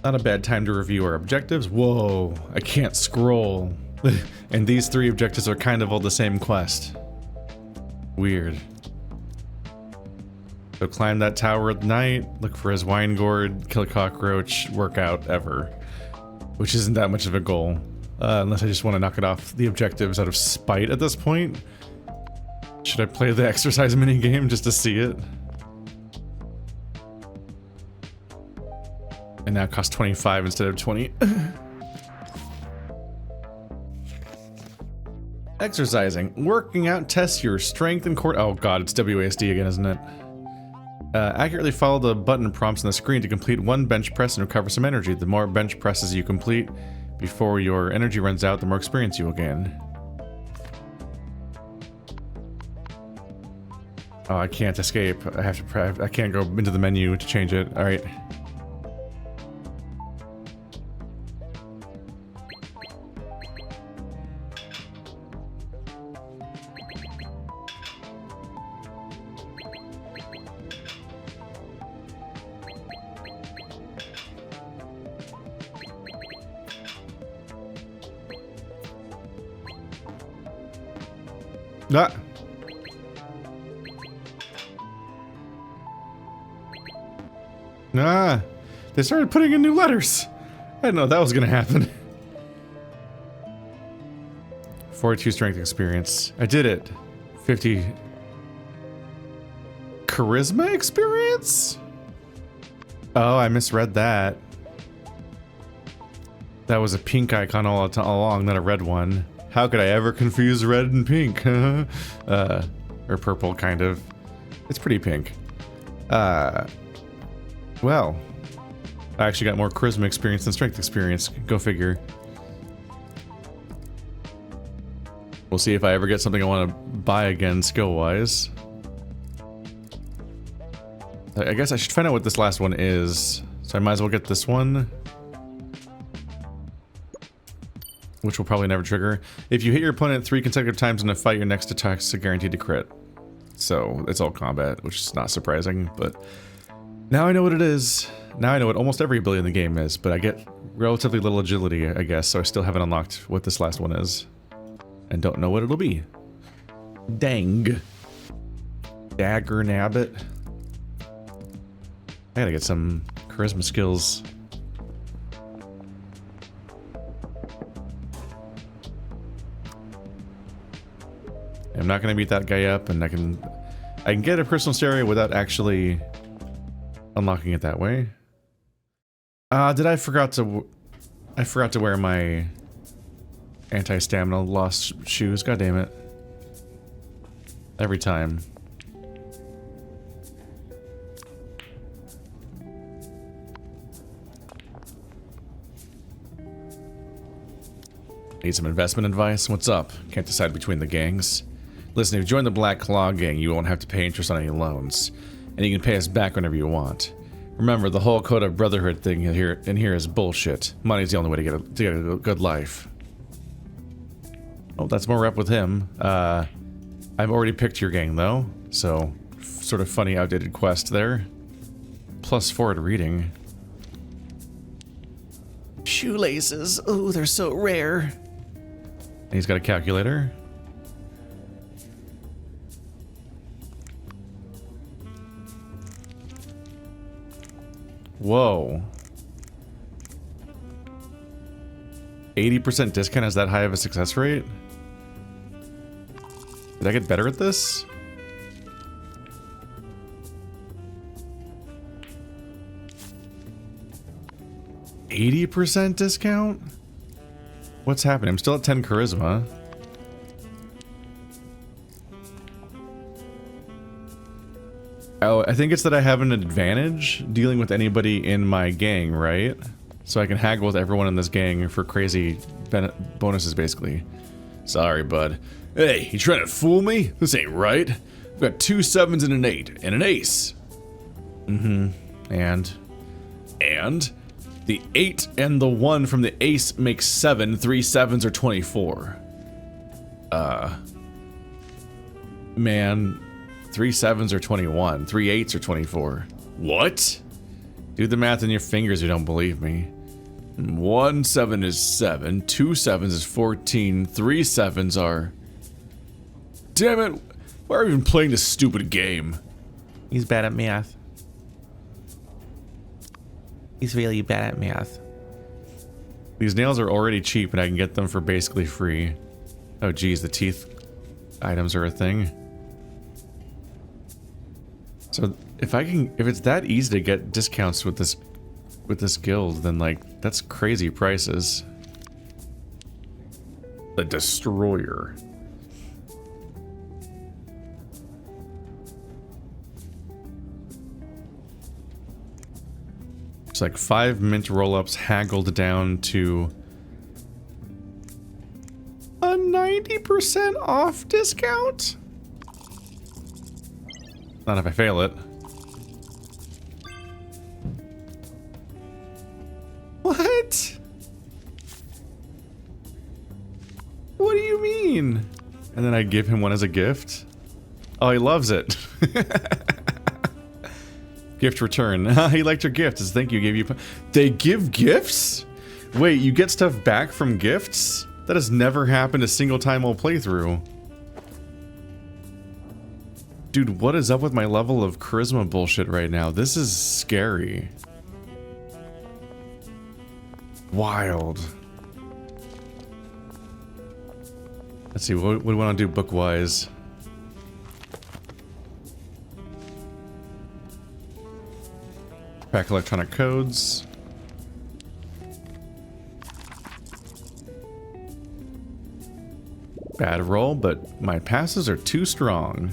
Not a bad time to review our objectives. Whoa, I can't scroll. And these 3 objectives are kind of all the same quest. Weird. So climb that tower at night, look for his wine gourd, kill a cockroach, workout ever. Which isn't that much of a goal. Unless I just want to knock it off the objectives out of spite at this point. Should I play the exercise minigame just to see it? And now it costs 25 instead of 20. Exercising. Working out tests your strength and core. Oh god, it's WASD again, isn't it? Accurately follow the button prompts on the screen to complete 1 bench press and recover some energy. The more bench presses you complete before your energy runs out, the more experience you will gain. Oh, I can't escape. I have to. I can't go into the menu to change it. All right. Ah. Ah, they started putting in new letters. I didn't know that was gonna happen. 42 strength experience. I did it. 50 charisma experience? Oh, I misread that. That was a pink icon all along, not a red one. How could I ever confuse red and pink? Or purple, kind of. It's pretty pink. Well, I actually got more charisma experience than strength experience. Go figure. We'll see if I ever get something I want to buy again skill-wise. I guess I should find out what this last one is. So I might as well get this one. Which will probably never trigger. If you hit your opponent 3 consecutive times in a fight, your next attack's guaranteed to crit. So it's all combat, which is not surprising, but now I know what it is. Now I know what almost every ability in the game is, but I get relatively little agility, I guess, so I still haven't unlocked what this last one is. And don't know what it'll be. Dang. Dagger nabbit. I gotta get some charisma skills. I'm not gonna beat that guy up, and I can get a personal stereo without actually unlocking it that way. I forgot to wear my anti-stamina lost shoes. God damn it! Every time. Need some investment advice? What's up? Can't decide between the gangs. Listen, if you join the Black Claw gang, you won't have to pay interest on any loans. And you can pay us back whenever you want. Remember, the whole Code of Brotherhood thing in here is bullshit. Money's the only way to get a good life. Oh, that's more rep with him. I've already picked your gang, though. So, sort of funny, outdated quest there. +4 to reading. Shoelaces. Oh, they're so rare. And he's got a calculator. Whoa. 80% discount has that high of a success rate? Did I get better at this? %80 discount? What's happening? I'm still at 10 charisma. Oh, I think it's that I have an advantage dealing with anybody in my gang, right? So I can haggle with everyone in this gang for crazy bonuses, basically. Sorry, bud. Hey, you trying to fool me? This ain't right. I've got 2 7s and an 8, and an ace. Mm-hmm. And? The 8 and the 1 from the ace makes 7. 3 7s are 24. Man, 3 7s are 21. 3 8s are 24. What? Do the math in your fingers, you don't believe me. 1 7 is 7, 2 7s is 14, 3 7s are... Damn it! Why are we even playing this stupid game? He's bad at math. He's really bad at math. These nails are already cheap and I can get them for basically free. Oh geez, the teeth items are a thing. So if it's that easy to get discounts with this guild, then like that's crazy prices. The Destroyer. It's like 5 mint roll-ups haggled down to a 90% off discount? Not if I fail it. What? What do you mean? And then I give him one as a gift? Oh, he loves it. Gift return. He liked your gift. As thank you, gave you... They give gifts? Wait, you get stuff back from gifts? That has never happened a single time while playthrough. Dude, what is up with my level of charisma bullshit right now? This is scary. Wild. Let's see, what do we want to do book-wise? Crack electronic codes. Bad roll, but my passes are too strong.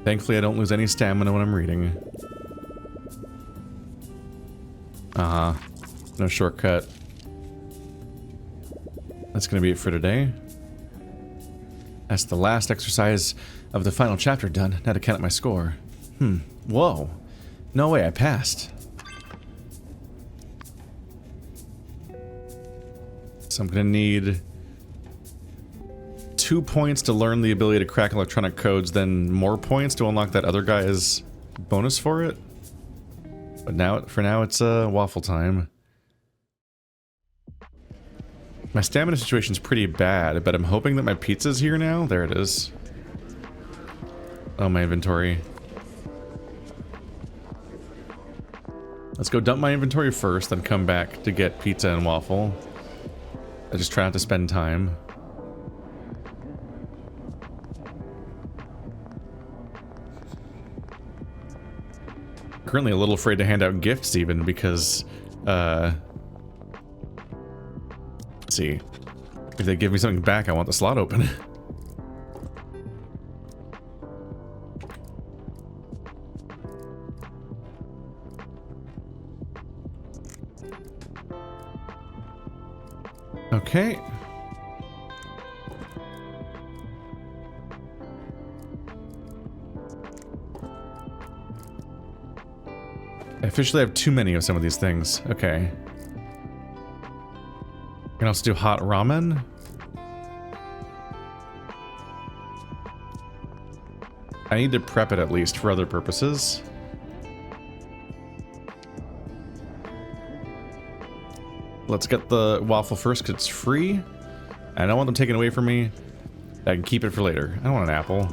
Thankfully, I don't lose any stamina when I'm reading. Uh-huh. No shortcut. That's gonna be it for today. That's the last exercise of the final chapter done. Now to count up my score. Whoa. No way, I passed. So I'm gonna need 2 points to learn the ability to crack electronic codes, then more points to unlock that other guy's bonus for it. But now, for now, it's waffle time. My stamina situation's pretty bad, but I'm hoping that my pizza's here now. There it is. Oh, my inventory. Let's go dump my inventory first, then come back to get pizza and waffle. I just try not to spend time. Currently a little afraid to hand out gifts even because, let's see. If they give me something back, I want the slot open. Okay. I officially have too many of some of these things. Okay. I can also do hot ramen. I need to prep it at least for other purposes. Let's get the waffle first because it's free. I don't want them taken away from me. I can keep it for later. I don't want an apple.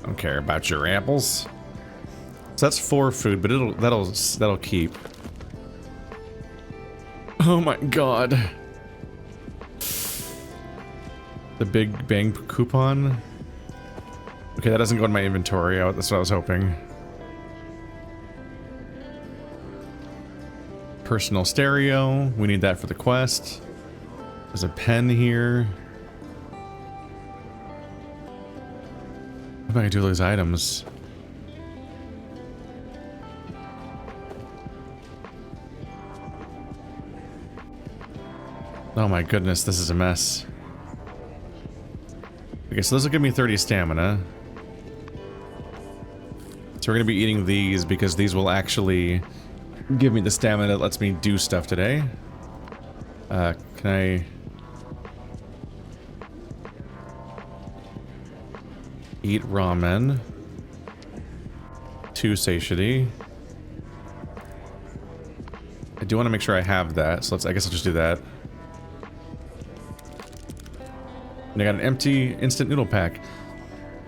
Don't care about your apples. So that's 4 food, but that'll keep. Oh my god. The Big Bang coupon. Okay, that doesn't go in my inventory. That's what I was hoping. Personal stereo. We need that for the quest. There's a pen here. What am I gonna do with those items? Oh my goodness, this is a mess. Okay, so this will give me 30 stamina. So we're gonna be eating these because these will actually give me the stamina that lets me do stuff today. Can I... eat ramen. 2 satiety. I do want to make sure I have that, so I guess I'll just do that. And I got an empty instant noodle pack.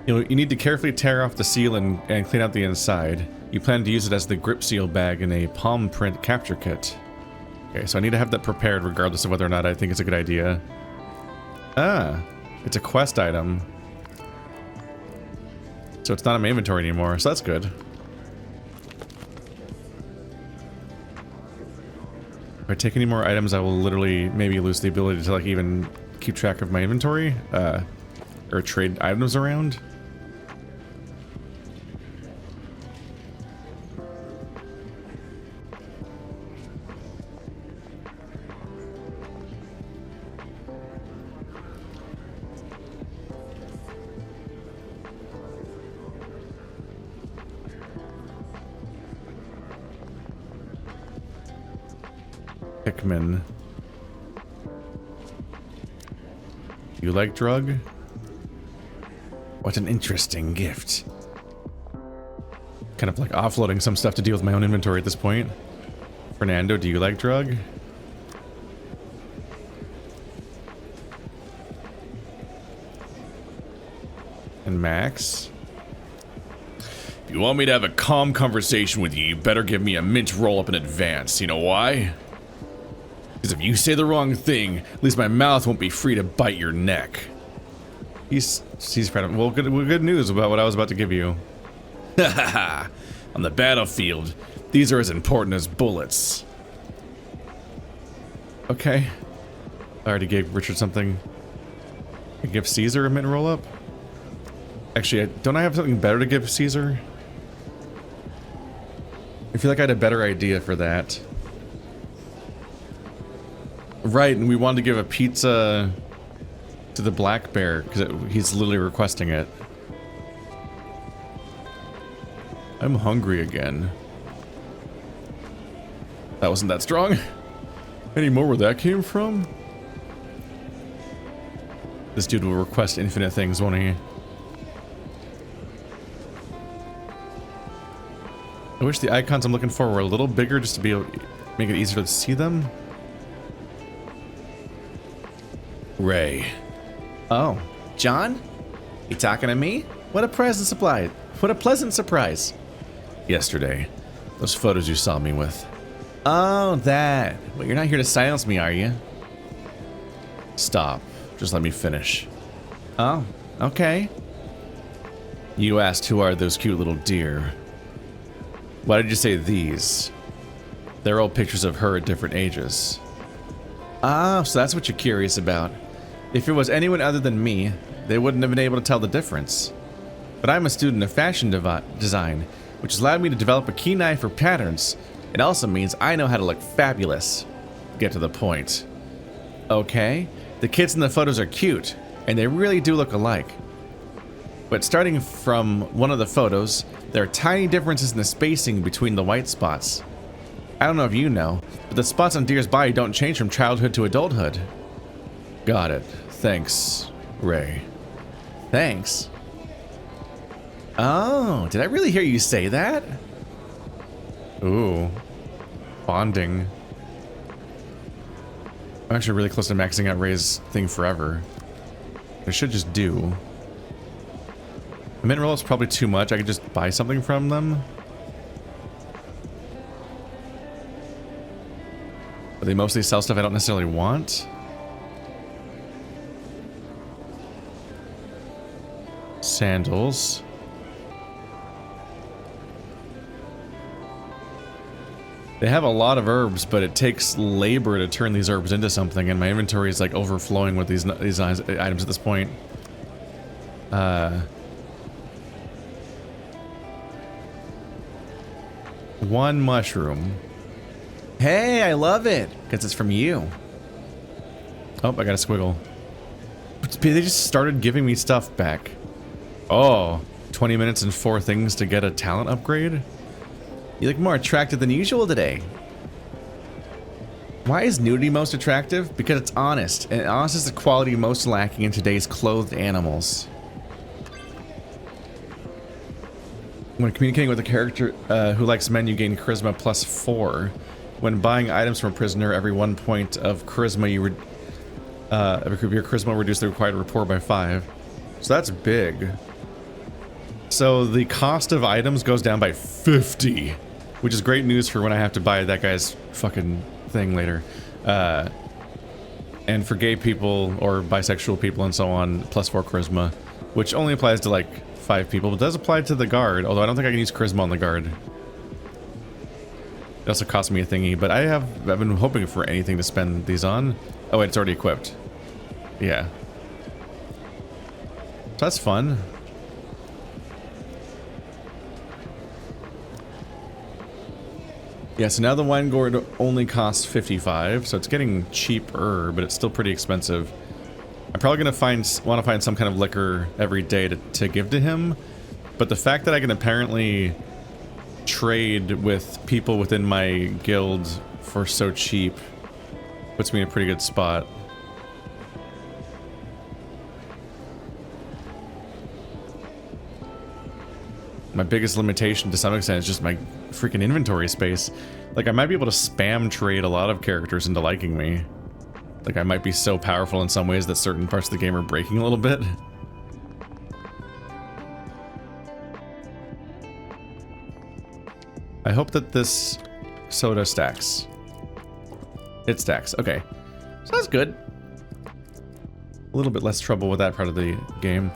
You need to carefully tear off the seal and clean out the inside. You plan to use it as the grip seal bag in a palm print capture kit. Okay, so I need to have that prepared regardless of whether or not I think it's a good idea. Ah, it's a quest item. So it's not in my inventory anymore, so that's good. If I take any more items, I will literally maybe lose the ability to like even keep track of my inventory, or trade items around. Hickman. You like drug? What an interesting gift. Kind of like offloading some stuff to deal with my own inventory at this point. Fernando, do you like drug? And Max? If you want me to have a calm conversation with you, you better give me a mint roll-up in advance. You know why? Because if you say the wrong thing, at least my mouth won't be free to bite your neck. He's proud of. Well, good news about what I was about to give you. Ha ha ha! On the battlefield, these are as important as bullets. Okay. I already gave Richard something. I give Caesar a mint roll-up? Actually, don't I have something better to give Caesar? I feel like I had a better idea for that. Right, and we wanted to give a pizza to the black bear because he's literally requesting it. I'm hungry again. That wasn't that strong. Any more where that came from? This dude will request infinite things, won't he? I wish the icons I'm looking for were a little bigger just to be able to make it easier to see them. Ray. Oh, John? You talking to me? What a pleasant surprise. What a pleasant surprise. Yesterday, those photos you saw me with. Oh, that. Well, you're not here to silence me, are you? Stop. Just let me finish. Oh, okay. You asked who are those cute little deer. Why did you say these? They're all pictures of her at different ages. Ah, so that's what you're curious about. If it was anyone other than me, they wouldn't have been able to tell the difference. But I'm a student of fashion design, which has allowed me to develop a keen eye for patterns. It also means I know how to look fabulous. Get to the point. Okay, the kids in the photos are cute, and they really do look alike. But starting from one of the photos, there are tiny differences in the spacing between the white spots. I don't know if you know, but the spots on Deer's body don't change from childhood to adulthood. Got it. Thanks, Ray. Thanks? Oh, did I really hear you say that? Ooh. Bonding. I'm actually really close to maxing out Ray's thing forever. I should just do. A mint roll is probably too much. I could just buy something from them. But they mostly sell stuff I don't necessarily want. Sandals. They have a lot of herbs, but it takes labor to turn these herbs into something, and my inventory is like overflowing with these items at this point. One mushroom. Hey, I love it, because it's from you. Oh, I got a squiggle. They just started giving me stuff back. Oh, 20 minutes and 4 things to get a talent upgrade? You look more attractive than usual today. Why is nudity most attractive? Because it's honest, and honest is the quality most lacking in today's clothed animals. When communicating with a character who likes men, you gain charisma +4. When buying items from a prisoner, every 1 point of charisma your charisma reduce the required rapport by 5. So that's big. So the cost of items goes down by 50, which is great news for when I have to buy that guy's fucking thing later. And for gay people or bisexual people and so on, +4 charisma, which only applies to like 5 people, but does apply to the guard, although I don't think I can use charisma on the guard. It also cost me a thingy, but I've been hoping for anything to spend these on. Oh wait, it's already equipped. Yeah. So that's fun. Yeah, so now the wine gourd only costs 55, so it's getting cheaper, but it's still pretty expensive. I'm probably gonna want to find some kind of liquor every day to give to him, but the fact that I can apparently trade with people within my guild for so cheap puts me in a pretty good spot. My biggest limitation to some extent is just my freaking inventory space. Like, I might be able to spam trade a lot of characters into liking me. Like, I might be so powerful in some ways that certain parts of the game are breaking a little bit. I hope that this soda stacks. It stacks. Okay. So that's good. A little bit less trouble with that part of the game.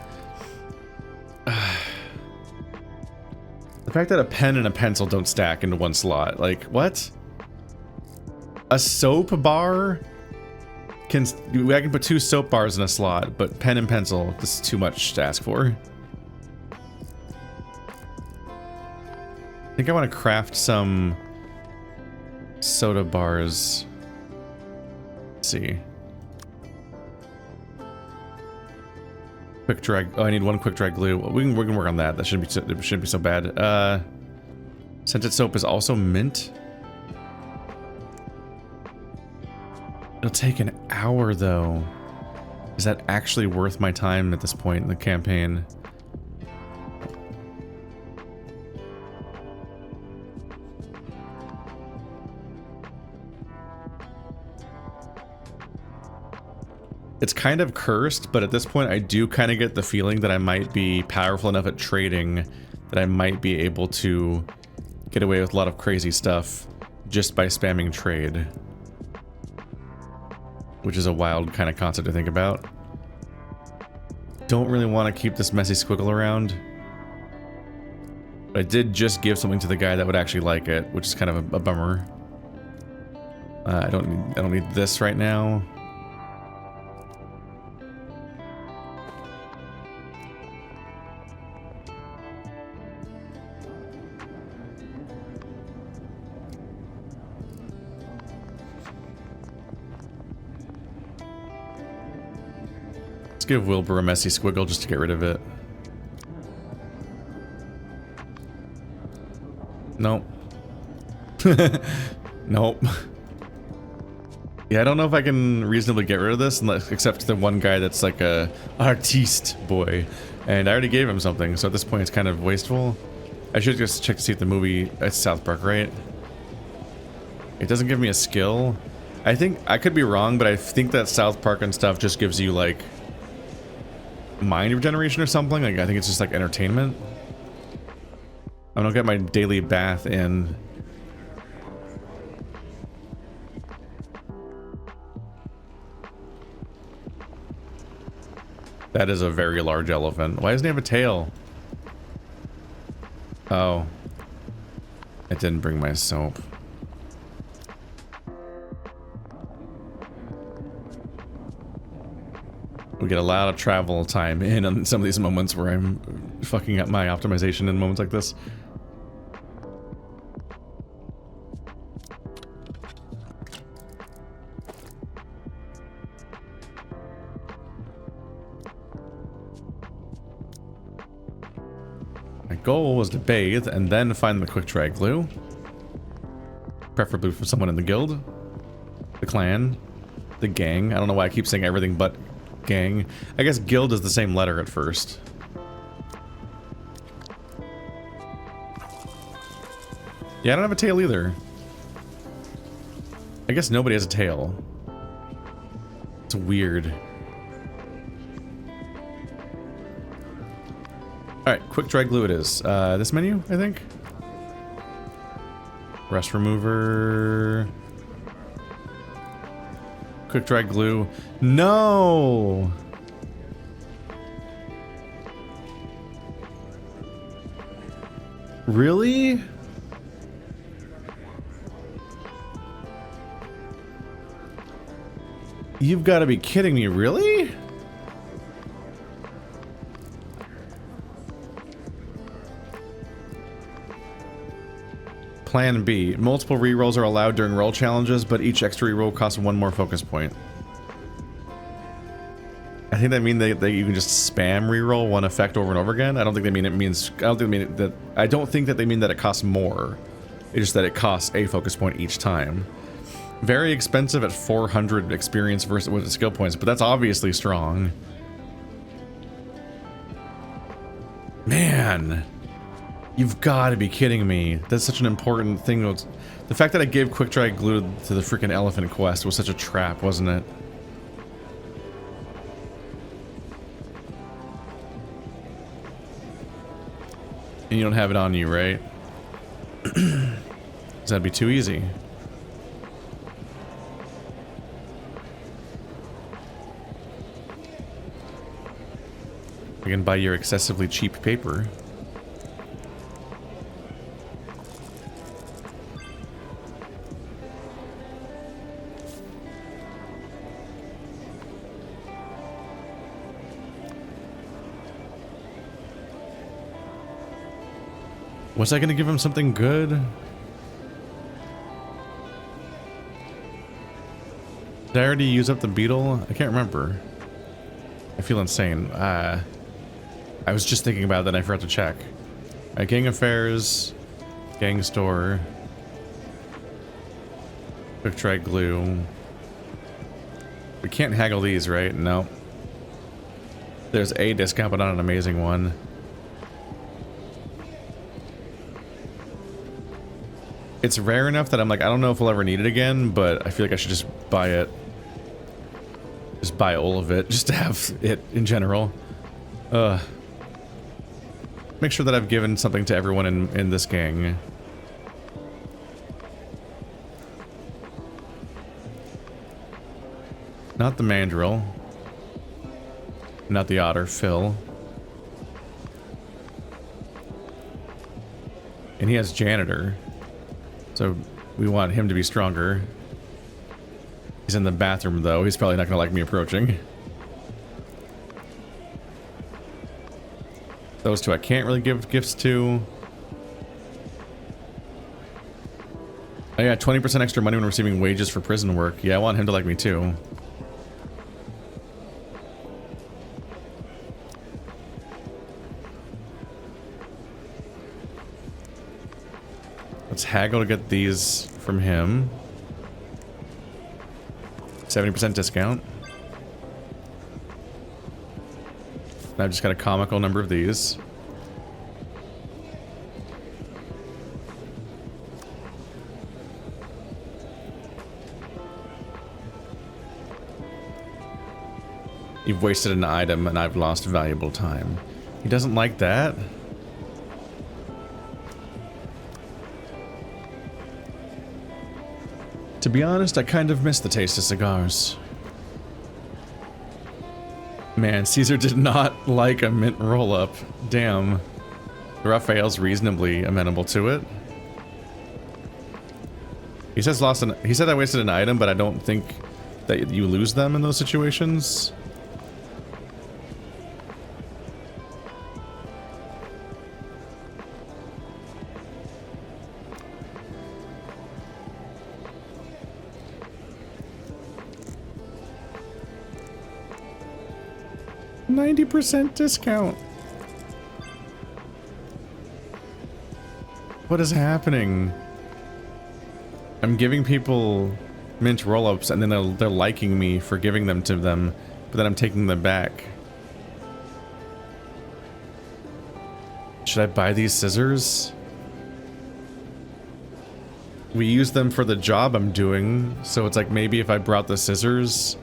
The fact that a pen and a pencil don't stack into one slot. Like, what? A soap bar? I can put 2 soap bars in a slot, but pen and pencil, this is too much to ask for. I think I want to craft some soda bars. Let's see. Quick drag. Oh, I need 1 quick drag glue. We can work on that. That shouldn't be so bad. Scented soap is also mint. It'll take an hour though. Is that actually worth my time at this point in the campaign? It's kind of cursed, but at this point I do kind of get the feeling that I might be powerful enough at trading that I might be able to get away with a lot of crazy stuff just by spamming trade. Which is a wild kind of concept to think about. Don't really want to keep this messy squiggle around. But I did just give something to the guy that would actually like it, which is kind of a bummer. I don't need this right now. Give Wilbur a messy squiggle just to get rid of it. Nope. Nope. Yeah, I don't know if I can reasonably get rid of this, except the one guy that's like a artiste boy. And I already gave him something, so at this point it's kind of wasteful. I should just check to see if the movie... It's South Park, right? It doesn't give me a skill. I think... I could be wrong, but I think that South Park and stuff just gives you, like... mind regeneration or something. Like, I think it's just like entertainment. I don't get my daily bath in. That is a very large elephant. Why doesn't he have a tail? Oh. It didn't bring my soap. We get a lot of travel time in on some of these moments where I'm fucking up my optimization in moments like this. My goal was to bathe and then find the quick drag glue. Preferably for someone in the guild. The clan, the gang. I don't know why I keep saying everything but gang. I guess guild is the same letter at first. Yeah, I don't have a tail either. I guess nobody has a tail. It's weird. Alright, quick dry glue it is. This menu, I think? Rust remover. Quick dry glue. No! Really? You've got to be kidding me, really? Plan B. Multiple rerolls are allowed during roll challenges, but each extra reroll costs 1 more focus point. I think that means that you can just spam reroll one effect over and over again. I don't think they mean it means. I don't think they mean that. I don't think that they mean that it costs more. It's just that it costs a focus point each time. Very expensive at 400 experience versus with the skill points, but that's obviously strong. Man, you've got to be kidding me. That's such an important thing. The fact that I gave quick dry glue to the freaking elephant quest was such a trap, wasn't it? And you don't have it on you, right? That'd be too easy. You can buy your excessively cheap paper. Was I gonna give him something good? Did I already use up the beetle? I can't remember. I feel insane. I was just thinking about that and I forgot to check. Gang affairs, gang store, quick dry glue. We can't haggle these, right? No. There's a discount, but not an amazing one. It's rare enough that I'm like, I don't know if we'll ever need it again, but I feel like I should just buy it. Just buy all of it, just to have it in general. Make sure that I've given something to everyone in this gang. Not the mandrill. Not the otter, Phil. And he has janitor. So we want him to be stronger. He's in the bathroom though. He's probably not gonna like me approaching. Those two I can't really give gifts to. Oh yeah, 20% extra money when receiving wages for prison work. Yeah, I want him to like me too. Let's haggle to get these from him. 70% discount. I've just got a comical number of these. You've wasted an item and I've lost valuable time. He doesn't like that. To be honest, I kind of miss the taste of cigars. Man, Caesar did not like a mint roll-up. Damn. Raphael's reasonably amenable to it. He says he said I wasted an item, but I don't think that you lose them in those situations. %90 discount. What is happening? I'm giving people mint roll-ups, and then they're liking me for giving them to them, but then I'm taking them back. Should I buy these scissors? We use them for the job I'm doing, so it's like maybe if I brought the scissors,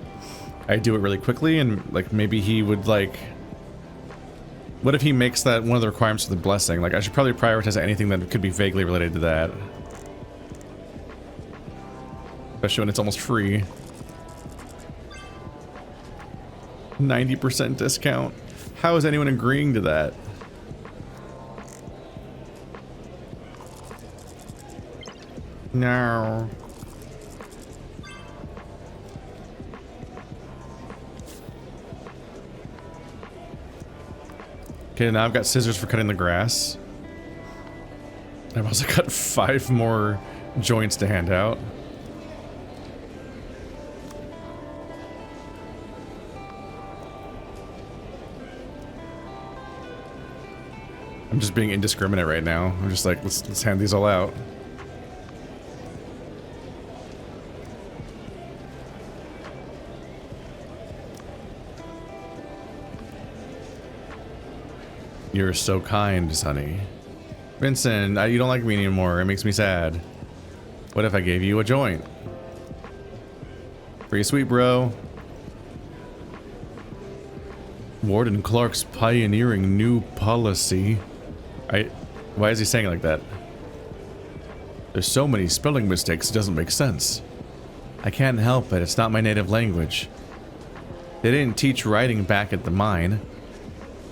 I do it really quickly, and like maybe he would like... What if he makes that one of the requirements for the blessing? Like I should probably prioritize anything that could be vaguely related to that. Especially when it's almost free. 90% discount. How is anyone agreeing to that? No. Okay, now I've got scissors for cutting the grass. I've also got 5 more joints to hand out. I'm just being indiscriminate right now. I'm just like, let's hand these all out. You're so kind, Sonny. Vincent, you don't like me anymore. It makes me sad. What if I gave you a joint? Pretty sweet, bro. Warden Clark's pioneering new policy. Why is he saying it like that? There's so many spelling mistakes, it doesn't make sense. I can't help it, it's not my native language. They didn't teach writing back at the mine.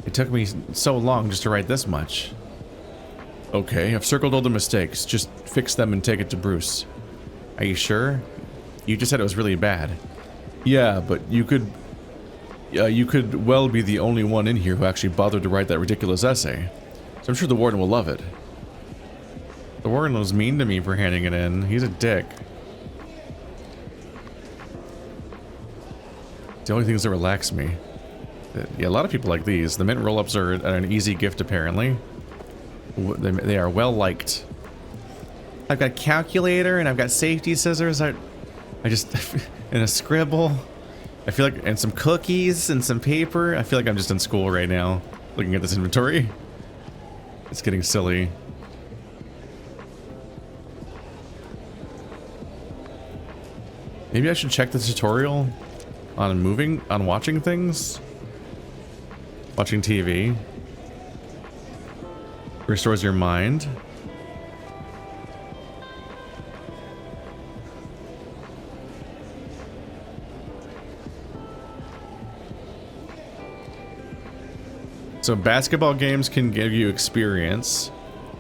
It took me so long just to write this much. Okay, I've circled all the mistakes. Just fix them and take it to Bruce. Are you sure? You just said it was really bad. Yeah, but you could well be the only one in here who actually bothered to write that ridiculous essay. So I'm sure the warden will love it. The warden was mean to me for handing it in. He's a dick. It's the only things that relax me. Yeah, a lot of people like these. The mint roll-ups are an easy gift, apparently. They are well liked. I've got a calculator and I've got safety scissors. I just and a scribble. I feel like, and some cookies and some paper. I feel like I'm just in school right now, looking at this inventory. It's getting silly. Maybe I should check the tutorial on watching things. Watching TV. Restores your mind. So basketball games can give you experience.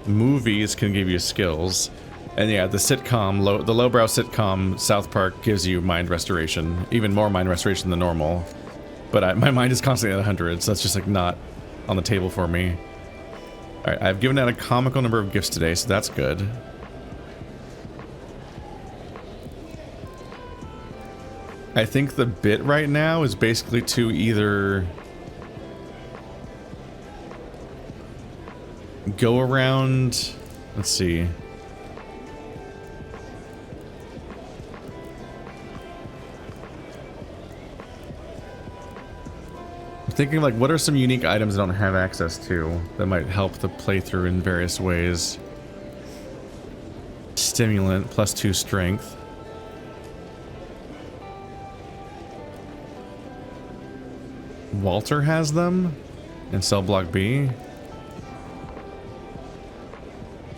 Movies can give you skills. And yeah, the sitcom, the lowbrow sitcom South Park gives you mind restoration. Even more mind restoration than normal. But my mind is constantly at 100, so that's just like not on the table for me. Alright, I've given out a comical number of gifts today, so that's good. I think the bit right now is basically to either go around, let's see. Thinking like, what are some unique items I don't have access to that might help the playthrough in various ways? Stimulant, +2 strength. Walter has them in cell block B.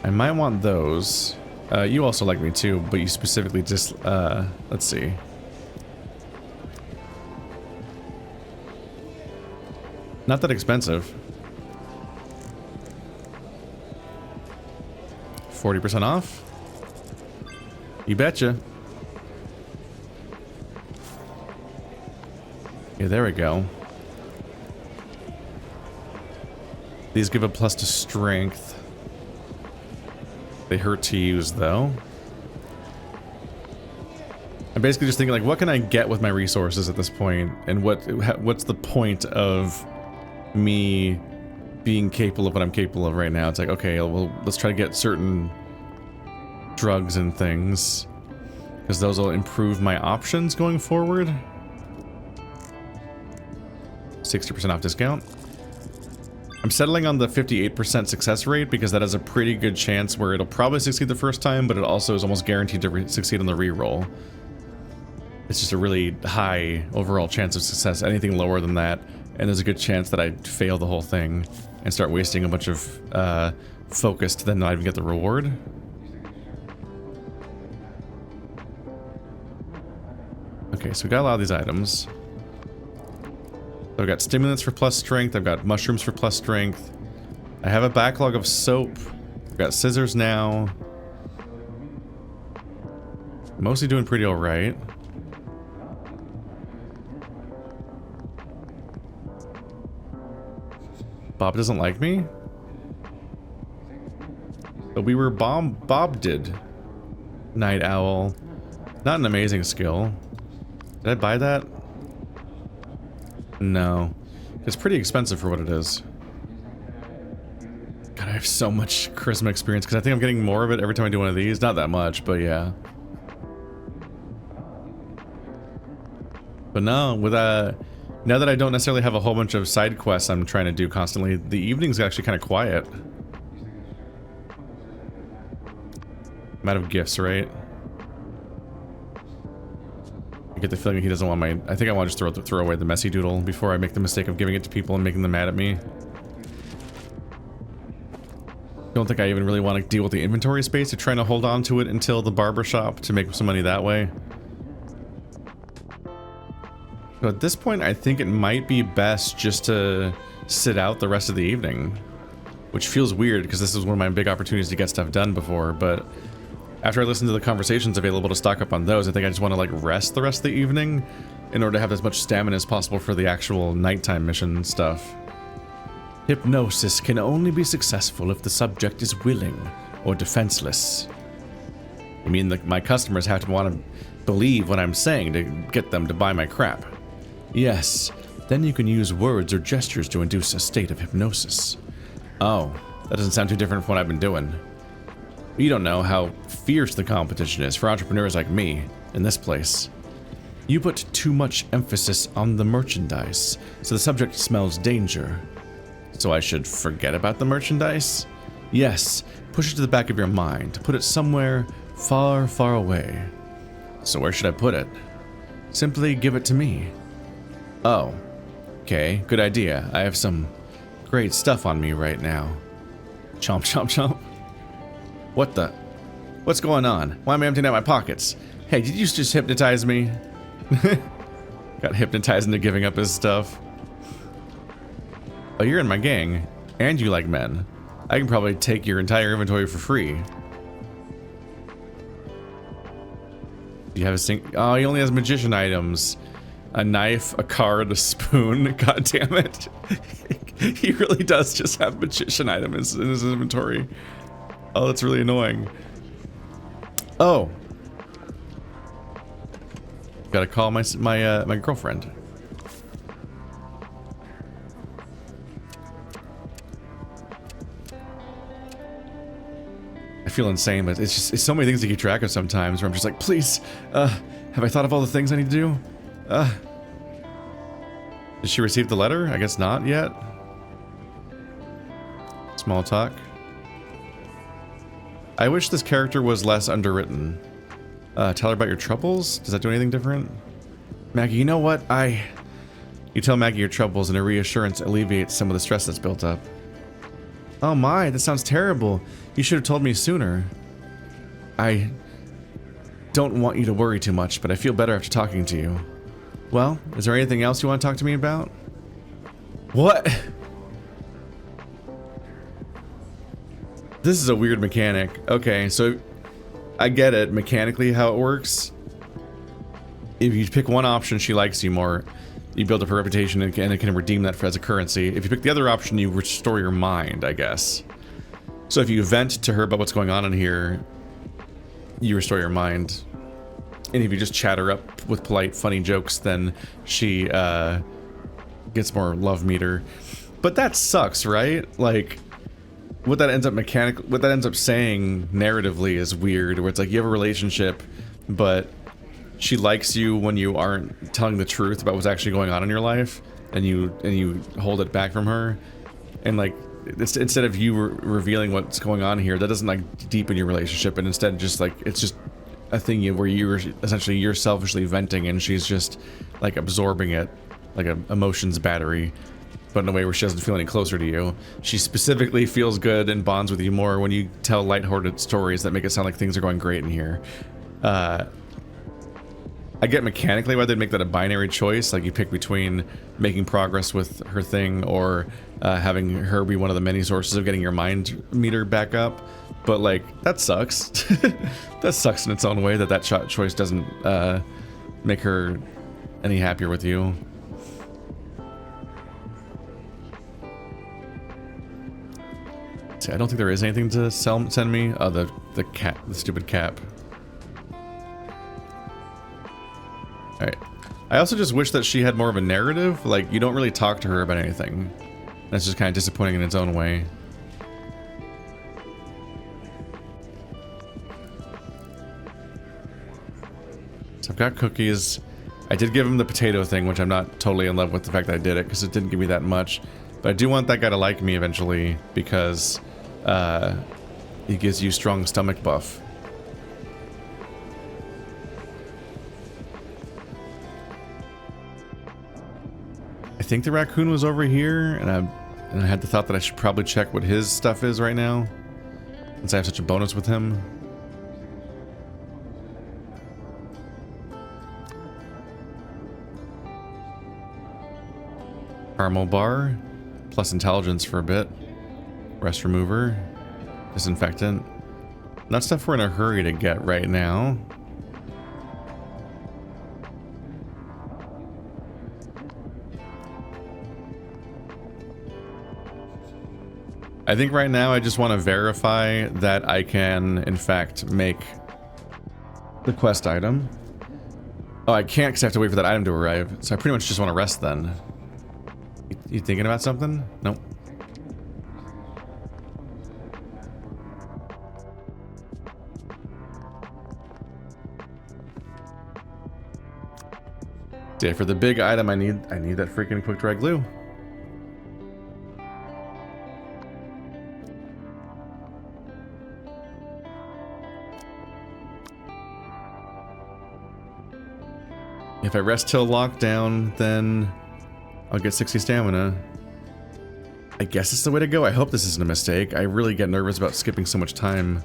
I might want those. You also like me too, but you specifically just, let's see. Not that expensive. 40% off? You betcha. Yeah, there we go. These give a +2 strength. They hurt to use, though. I'm basically just thinking, like, what can I get with my resources at this point? And what's the point of me being capable of what I'm capable of right now? It's like, okay, well, let's try to get certain drugs and things. because those will improve my options going forward. 60% off discount. I'm settling on the 58% success rate because that has a pretty good chance where it'll probably succeed the first time, but it also is almost guaranteed to succeed on the reroll. It's just a really high overall chance of success. Anything lower than that, and there's a good chance that I fail the whole thing and start wasting a bunch of focus to then not even get the reward. Okay, so we got a lot of these items. So I've got stimulants for plus strength, I've got mushrooms for plus strength. I have a backlog of soap. I've got scissors now. Mostly doing pretty alright. Bob doesn't like me? But we were Bob did. Night Owl. Not an amazing skill. Did I buy that? No. It's pretty expensive for what it is. God, I have so much charisma experience because I think I'm getting more of it every time I do one of these. Not that much, but yeah. But no, with now that I don't necessarily have a whole bunch of side quests I'm trying to do constantly, the evening's actually kind of quiet. I'm out of gifts, right? I get the feeling he doesn't want my... I think I want to just throw away the messy doodle before I make the mistake of giving it to people and making them mad at me. Don't think I even really want to deal with the inventory space. They're trying to hold on to it until the barber shop to make some money that way. So at this point, I think it might be best just to sit out the rest of the evening. Which feels weird because this is one of my big opportunities to get stuff done before, but... After I listen to the conversations available to stock up on those, I think I just want to like rest the rest of the evening in order to have as much stamina as possible for the actual nighttime mission stuff. Hypnosis can only be successful if the subject is willing or defenseless. I mean, my customers have to want to believe what I'm saying to get them to buy my crap. Yes, then you can use words or gestures to induce a state of hypnosis. Oh, that doesn't sound too different from what I've been doing. You don't know how fierce the competition is for entrepreneurs like me in this place. You put too much emphasis on the merchandise, so the subject smells danger. So I should forget about the merchandise? Yes, push it to the back of your mind. Put it somewhere far, far away. So where should I put it? Simply give it to me. Oh, okay, good idea. I have some great stuff on me right now. Chomp, chomp, chomp. What the? What's going on? Why am I emptying out my pockets? Hey, did you just hypnotize me? Got hypnotized into giving up his stuff. Oh, you're in my gang. And you like men. I can probably take your entire inventory for free. Do you have a sink? Oh, he only has magician items. A knife, a card, a spoon. God damn it. He really does just have magician items in his inventory. Oh, that's really annoying. Oh. Gotta call my girlfriend. I feel insane, but it's so many things to keep track of sometimes where I'm just like, please, have I thought of all the things I need to do? Did she receive the letter? I guess not yet. Small talk. I wish this character was less underwritten. Tell her about your troubles? Does that do anything different? Maggie, you know what? You tell Maggie your troubles and a reassurance alleviates some of the stress that's built up. Oh my, that sounds terrible. You should have told me sooner. I don't want you to worry too much, but I feel better after talking to you. Well, is there anything else you want to talk to me about? What? This is a weird mechanic. Okay, so I get it mechanically how it works. If you pick one option, she likes you more. You build up her reputation and it can redeem that as a currency. If you pick the other option, you restore your mind, I guess. So if you vent to her about what's going on in here, you restore your mind. And if you just chat her up with polite, funny jokes, then she gets more love meter. But that sucks, right? Like, what that ends up saying narratively is weird, where it's like you have a relationship, but she likes you when you aren't telling the truth about what's actually going on in your life, and you hold it back from her, and like instead of you revealing what's going on here, that doesn't like deepen your relationship, and instead just like it's just a thing where you're selfishly venting, and she's just like absorbing it like a emotions battery, but in a way where she doesn't feel any closer to you. She specifically feels good and bonds with you more when you tell lighthearted stories that make it sound like things are going great in here. I get mechanically why they'd make that a binary choice, like you pick between making progress with her thing or having her be one of the many sources of getting your mind meter back up, but like that sucks. That sucks in its own way that choice doesn't make her any happier with you. See, I don't think there is anything to send me. Oh, the stupid cap. Alright. I also just wish that she had more of a narrative. Like, you don't really talk to her about anything. That's just kind of disappointing in its own way. So I've got cookies. I did give him the potato thing, which I'm not totally in love with the fact that I did it, because it didn't give me that much. But I do want that guy to like me eventually, because he gives you strong stomach buff. I think the raccoon was over here, and I had the thought that I should probably check what his stuff is right now, since I have such a bonus with him. Caramel bar, plus intelligence for a bit. Rest remover, disinfectant. Not stuff we're in a hurry to get right now. I think right now I just want to verify that I can, in fact, make the quest item. Oh, I can't because I have to wait for that item to arrive. So I pretty much just want to rest then. You thinking about something? Nope. Yeah, for the big item I need that freaking quick dry glue. If I rest till lockdown, then I'll get 60 stamina. I guess it's the way to go. I hope this isn't a mistake. I really get nervous about skipping so much time.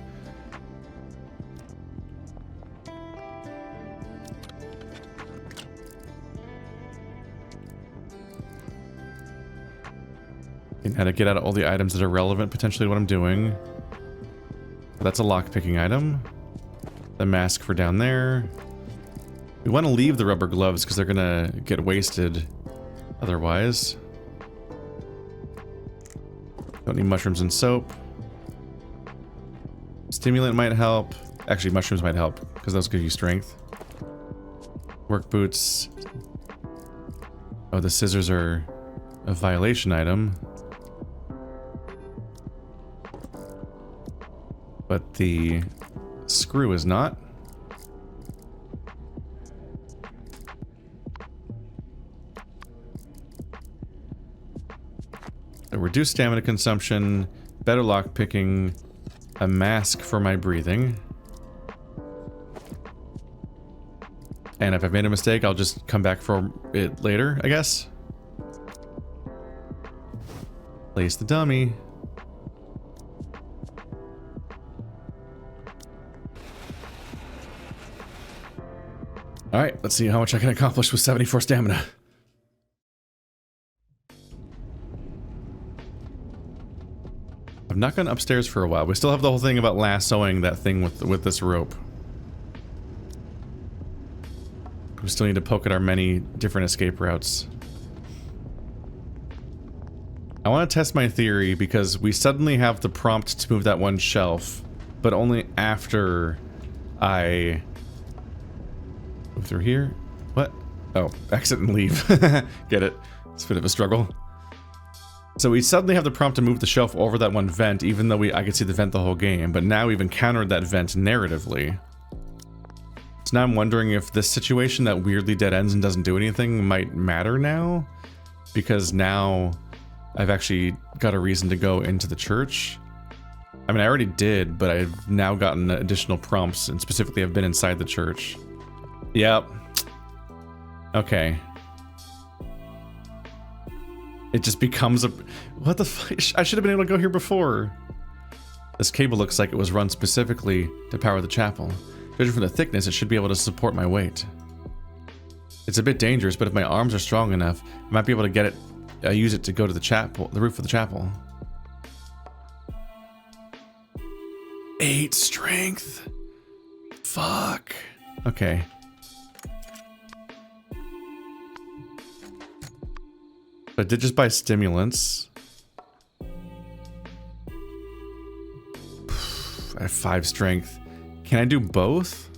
And how to get out all the items that are relevant potentially to what I'm doing. That's a lock-picking item. The mask for down there. We want to leave the rubber gloves because they're gonna get wasted otherwise. Don't need mushrooms and soap. Stimulant might help. Actually, mushrooms might help because those give you strength. Work boots. Oh, the scissors are a violation item. But the screw is not. So reduced stamina consumption, better lock picking, a mask for my breathing. And if I've made a mistake, I'll just come back for it later, I guess. Place the dummy. Alright, let's see how much I can accomplish with 74 stamina. I've not gone upstairs for a while. We still have the whole thing about lassoing that thing with this rope. We still need to poke at our many different escape routes. I want to test my theory because we suddenly have the prompt to move that one shelf, but only after I move through here. What? Oh, exit and leave. Get it? It's a bit of a struggle. So we suddenly have the prompt to move the shelf over that one vent, even though I could see the vent the whole game, but now we've encountered that vent narratively. So now I'm wondering if this situation that weirdly dead ends and doesn't do anything might matter now, because now I've actually got a reason to go into the church. I mean, I already did, but I've now gotten additional prompts, and specifically I've been inside the church. Yep. Okay. It just becomes a... What the fuck? I should have been able to go here before. This cable looks like it was run specifically to power the chapel. Judging from the thickness, it should be able to support my weight. It's a bit dangerous, but if my arms are strong enough, I might be able to get it... use it to go to the chapel, the roof of the chapel. 8 strength. Fuck. Okay. But I did just buy stimulants. I have 5 strength. Can I do both?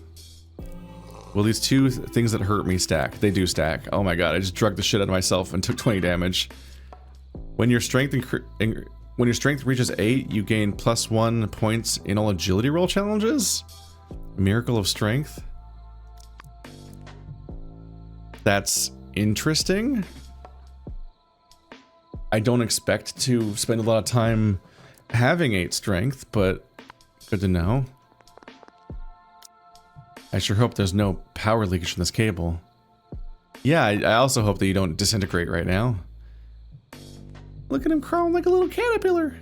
Will these two things that hurt me stack? They do stack. Oh my god, I just drugged the shit out of myself and took 20 damage. When your strength reaches 8, you gain +1 points in all agility roll challenges? Miracle of strength? That's interesting. I don't expect to spend a lot of time having 8 strength, but good to know. I sure hope there's no power leakage from this cable. Yeah, I also hope that you don't disintegrate right now. Look at him crawling like a little caterpillar.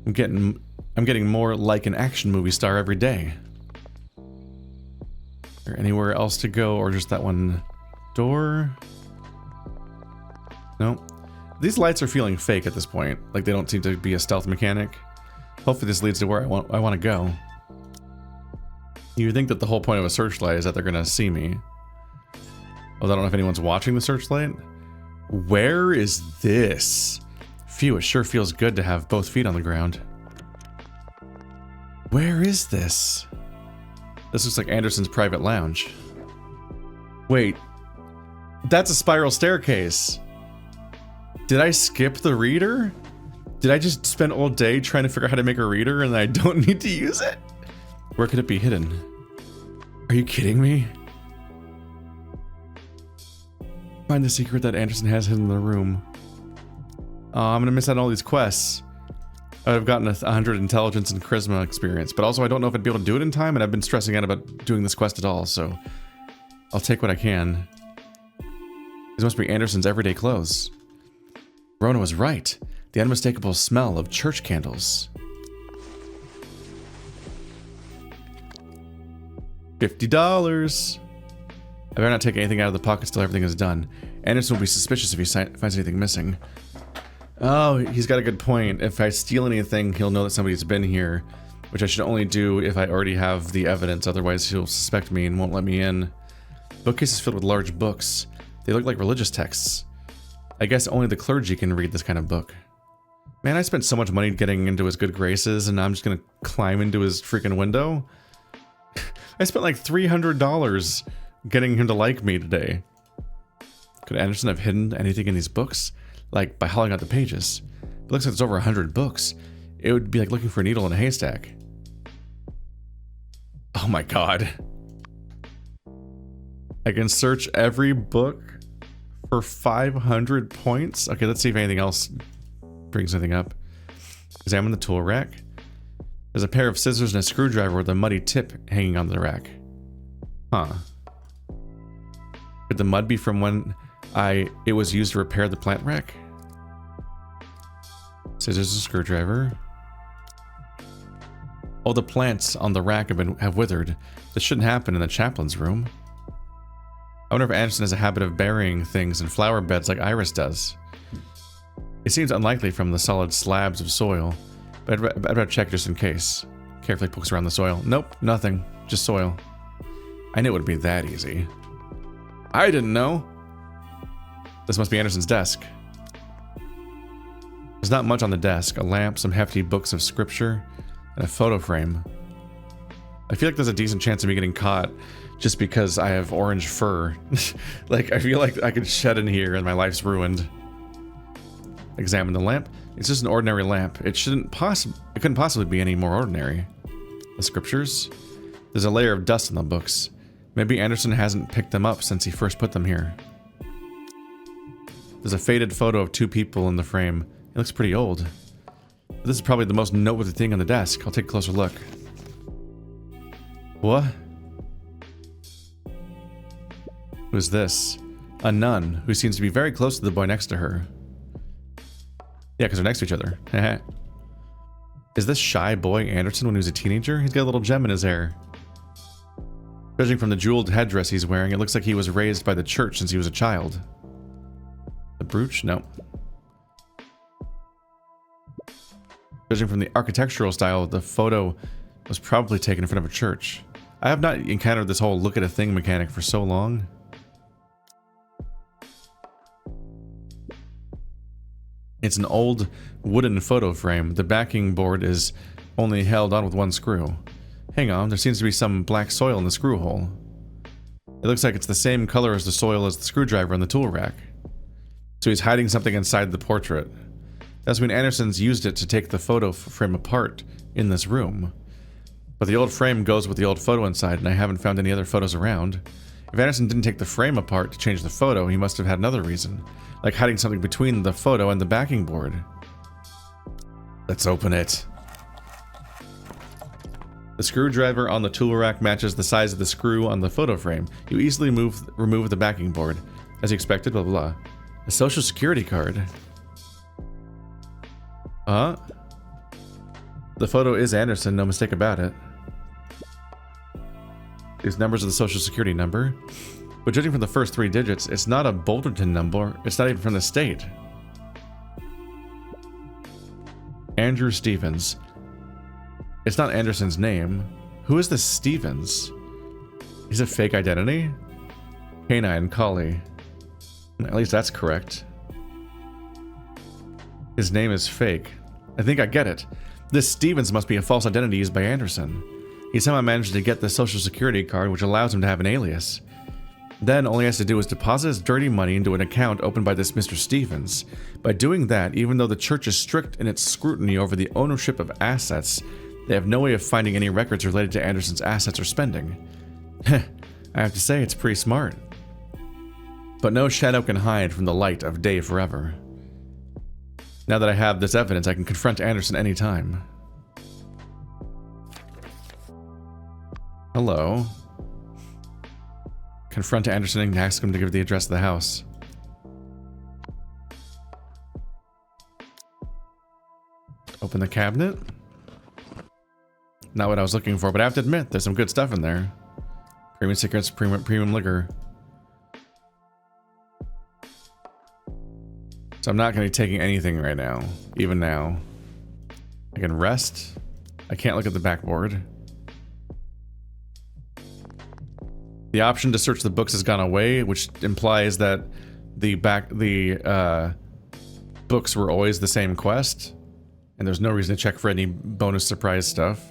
I'm getting more like an action movie star every day. Is there anywhere else to go, or just that one door? No. These lights are feeling fake at this point. Like they don't seem to be a stealth mechanic. Hopefully this leads to where I want to go. You think that the whole point of a searchlight is that they're gonna see me. Although I don't know if anyone's watching the searchlight. Where is this? Phew, it sure feels good to have both feet on the ground. Where is this? This looks like Anderson's private lounge. Wait, that's a spiral staircase. Did I skip the reader? Did I just spend all day trying to figure out how to make a reader and I don't need to use it? Where could it be hidden? Are you kidding me? Find the secret that Anderson has hidden in the room. Oh, I'm gonna miss out on all these quests. I've gotten 100 intelligence and charisma experience, but also I don't know if I'd be able to do it in time, and I've been stressing out about doing this quest at all, so I'll take what I can. These must be Anderson's everyday clothes. Rona was right. The unmistakable smell of church candles. $50. I better not take anything out of the pockets till everything is done. Anderson will be suspicious if he finds anything missing. Oh, he's got a good point. If I steal anything, he'll know that somebody's been here, which I should only do if I already have the evidence, otherwise he'll suspect me and won't let me in. Bookcases filled with large books. They look like religious texts. I guess only the clergy can read this kind of book. Man, I spent so much money getting into his good graces, and I'm just gonna climb into his freaking window? I spent like $300 getting him to like me today. Could Anderson have hidden anything in these books? Like, by hollowing out the pages. It looks like there's over 100 books. It would be like looking for a needle in a haystack. Oh my god. I can search every book for 500 points? Okay, let's see if anything else brings anything up. Examine the tool rack. There's a pair of scissors and a screwdriver with a muddy tip hanging on the rack. Huh. Could the mud be from when it was used to repair the plant rack? Scissors and screwdriver. Oh, the plants on the rack have withered. This shouldn't happen in the chaplain's room. I wonder if Anderson has a habit of burying things in flower beds like Iris does. It seems unlikely from the solid slabs of soil, but I'd better check just in case. Carefully pokes around the soil. Nope, nothing. Just soil. I knew it would be that easy. I didn't know. This must be Anderson's desk. There's not much on the desk. A lamp, some hefty books of scripture, and a photo frame. I feel like there's a decent chance of me getting caught just because I have orange fur. Like, I feel like I could shed in here and my life's ruined. Examine the lamp. It's just an ordinary lamp. It couldn't possibly be any more ordinary. The scriptures? There's a layer of dust in the books. Maybe Anderson hasn't picked them up since he first put them here. There's a faded photo of two people in the frame. It looks pretty old. This is probably the most noteworthy thing on the desk. I'll take a closer look. What? Who's this? A nun who seems to be very close to the boy next to her. Yeah, because they're next to each other. Is this shy boy Anderson when he was a teenager? He's got a little gem in his hair. Judging from the jeweled headdress he's wearing, it looks like he was raised by the church since he was a child. The brooch? No. Judging from the architectural style, the photo was probably taken in front of a church. I have not encountered this whole look at a thing mechanic for so long. It's an old wooden photo frame. The backing board is only held on with one screw. Hang on, there seems to be some black soil in the screw hole. It looks like it's the same color as the soil as the screwdriver in the tool rack. So he's hiding something inside the portrait. That's when Anderson's used it to take the photo frame apart in this room. But the old frame goes with the old photo inside, and I haven't found any other photos around. If Anderson didn't take the frame apart to change the photo, he must have had another reason. Like hiding something between the photo and the backing board. Let's open it. The screwdriver on the tool rack matches the size of the screw on the photo frame. You easily remove the backing board. As you expected, blah blah blah. A social security card. The photo is Anderson, no mistake about it. These numbers are the social security number. But judging from the first 3 digits, it's not a Boulderton number. It's not even from the state. Andrew Stevens. It's not Anderson's name. Who is this Stevens? He's a fake identity? Canine Collie. At least that's correct. His name is fake. I think I get it. This Stevens must be a false identity used by Anderson. He somehow managed to get the social security card, which allows him to have an alias. Then all he has to do is deposit his dirty money into an account opened by this Mr. Stevens. By doing that, even though the church is strict in its scrutiny over the ownership of assets, they have no way of finding any records related to Anderson's assets or spending. I have to say, it's pretty smart. But no shadow can hide from the light of day forever. Now that I have this evidence, I can confront Anderson anytime. Hello. Confront Anderson and ask him to give the address of the house. Open the cabinet. Not what I was looking for, but I have to admit, there's some good stuff in there. Premium cigarettes, premium liquor. So I'm not going to be taking anything right now, even now. I can rest. I can't look at the backboard. The option to search the books has gone away, which implies that the books were always the same quest, and there's no reason to check for any bonus surprise stuff.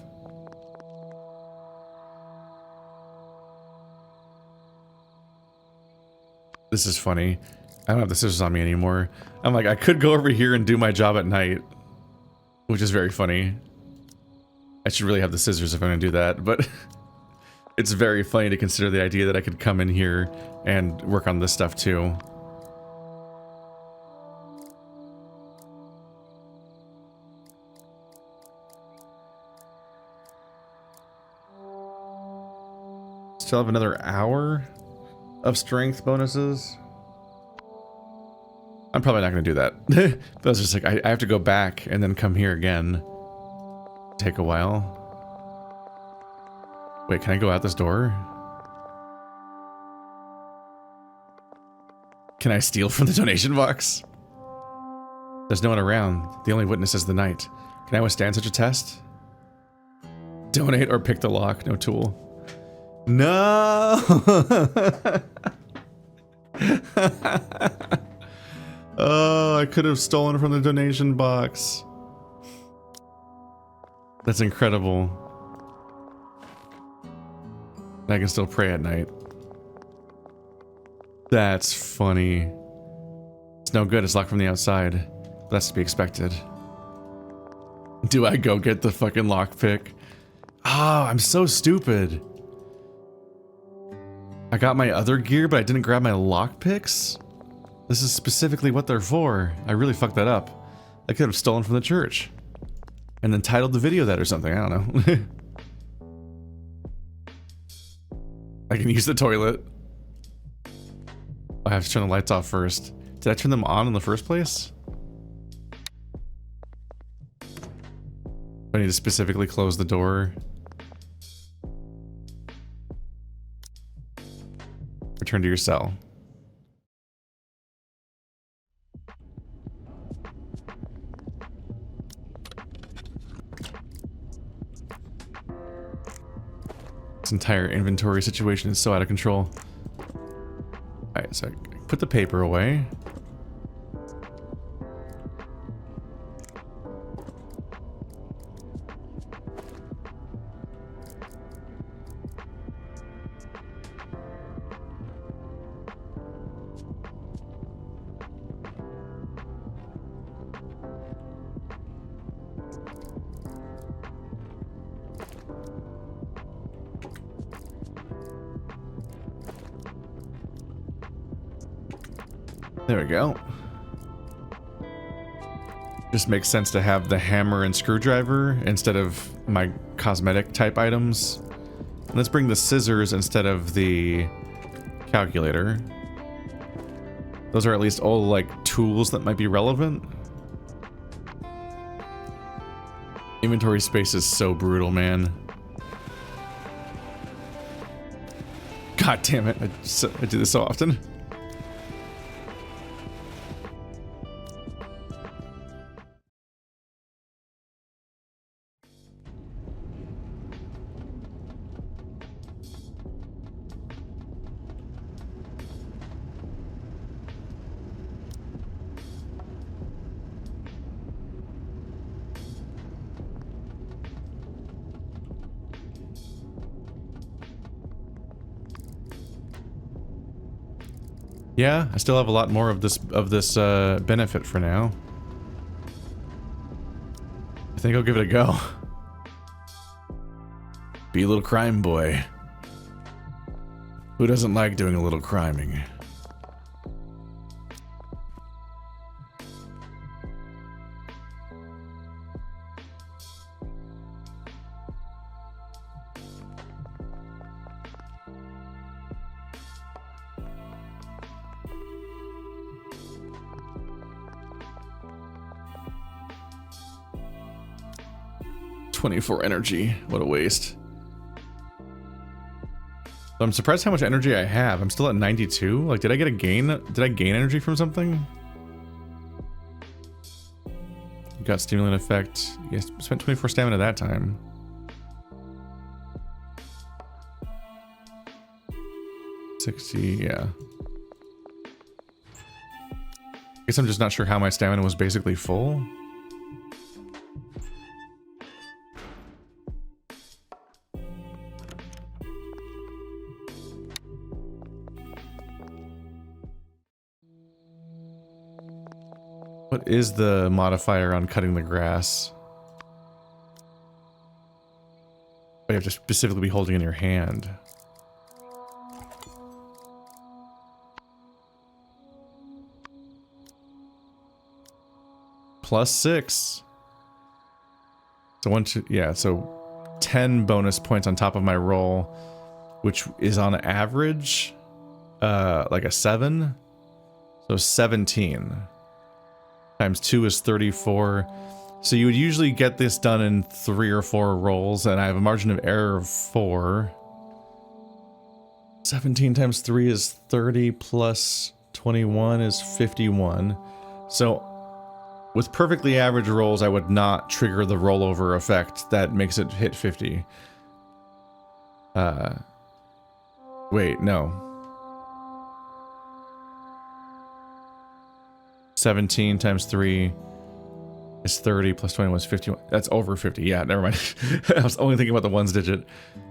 This is funny. I don't have the scissors on me anymore. I'm like, I could go over here and do my job at night, which is very funny. I should really have the scissors if I'm gonna do that, but it's very funny to consider the idea that I could come in here and work on this stuff too. Still have another hour of strength bonuses. I'm probably not going to do that. That was just like, I have to go back and then come here again. Take a while. Wait, can I go out this door? Can I steal from the donation box? There's no one around. The only witness is the night. Can I withstand such a test? Donate or pick the lock. No tool. No! Oh, I could have stolen from the donation box. That's incredible. I can still pray at night. That's funny. It's no good, it's locked from the outside. That's to be expected. Do I go get the fucking lockpick? Oh, I'm so stupid. I got my other gear, but I didn't grab my lockpicks? This is specifically what they're for. I really fucked that up. I could have stolen from the church. And then titled the video that or something, I don't know. I can use the toilet. I have to turn the lights off first. Did I turn them on in the first place? I need to specifically close the door. Return to your cell. This entire inventory situation is so out of control. Alright, so I put the paper away. There we go. Just makes sense to have the hammer and screwdriver instead of my cosmetic type items. And let's bring the scissors instead of the calculator. Those are at least all like tools that might be relevant. Inventory space is so brutal, man. God damn it, I do this so often. Yeah, I still have a lot more of this benefit for now. I think I'll give it a go. Be a little crime boy. Who doesn't like doing a little criming? .24 energy. What a waste. I'm surprised how much energy I have. I'm still at 92. Like, did I get a gain? Did I gain energy from something? Got stimulant effect. Yes, spent 24 stamina that time. $60, yeah. Guess I'm just not sure how my stamina was basically full. What is the modifier on cutting the grass? Oh, you have to specifically be holding in your hand. +6. So yeah, so 10 bonus points on top of my roll, which is on average like a 7. So 17. Times 2 is 34. So you would usually get this done in 3 or 4 rolls, and I have a margin of error of 4. 17 times 3 is 30 plus 21 is 51. So with perfectly average rolls, I would not trigger the rollover effect that makes it hit 50. Wait, no. 17 times 3 It's 30 plus 21 is 51. That's over 50. Yeah, never mind. I was only thinking about the ones digit.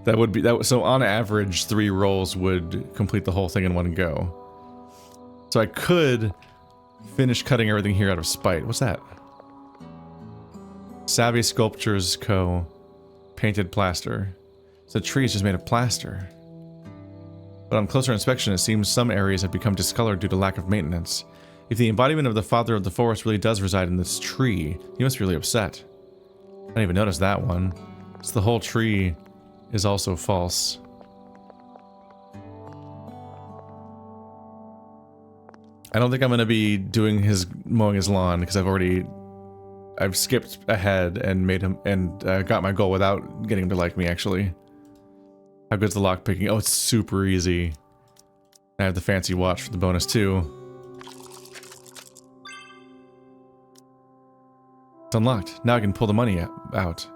That would be that. So on average, 3 rolls would complete the whole thing in one go. So I could finish cutting everything here out of spite. What's that? Savvy Sculptures Co. Painted plaster. So the tree is just made of plaster. But on closer inspection, it seems some areas have become discolored due to lack of maintenance. If the embodiment of the father of the forest really does reside in this tree, he must be really upset. I didn't even notice that one. So the whole tree is also false. I don't think I'm going to be doing mowing his lawn because I've skipped ahead and made him and got my goal without getting him to like me, actually. How good's the lockpicking? Oh, it's super easy. I have the fancy watch for the bonus too. It's unlocked. Now I can pull the money out.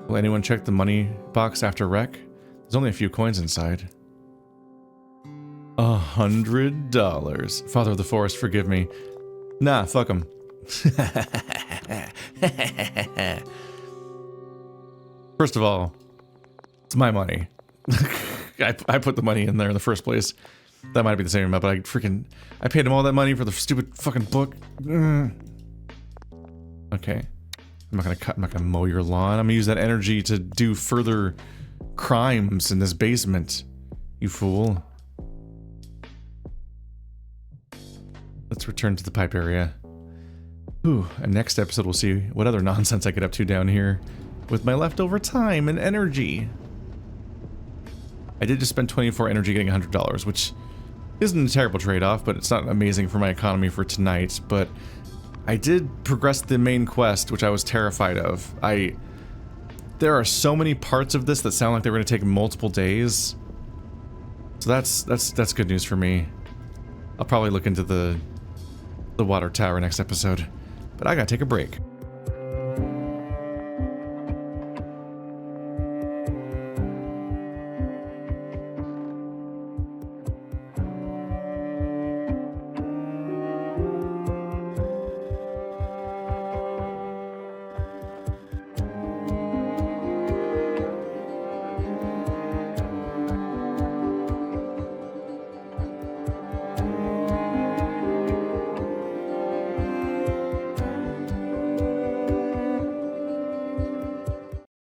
Will anyone check the money box after wreck? There's only a few coins inside. $100. Father of the forest, forgive me. Nah, fuck him. First of all, it's my money. I put the money in there in the first place. That might be the same amount, but I paid him all that money for the stupid fucking book. Okay. I'm not gonna mow your lawn. I'm gonna use that energy to do further crimes in this basement. You fool. Let's return to the pipe area. Ooh, and next episode we'll see what other nonsense I get up to down here with my leftover time and energy. I did just spend 24 energy getting $100, which isn't a terrible trade-off, but it's not amazing for my economy for tonight. But I did progress the main quest, which I was terrified of. There are so many parts of this that sound like they're going to take multiple days. So that's good news for me. I'll probably look into the water tower next episode. But I gotta take a break.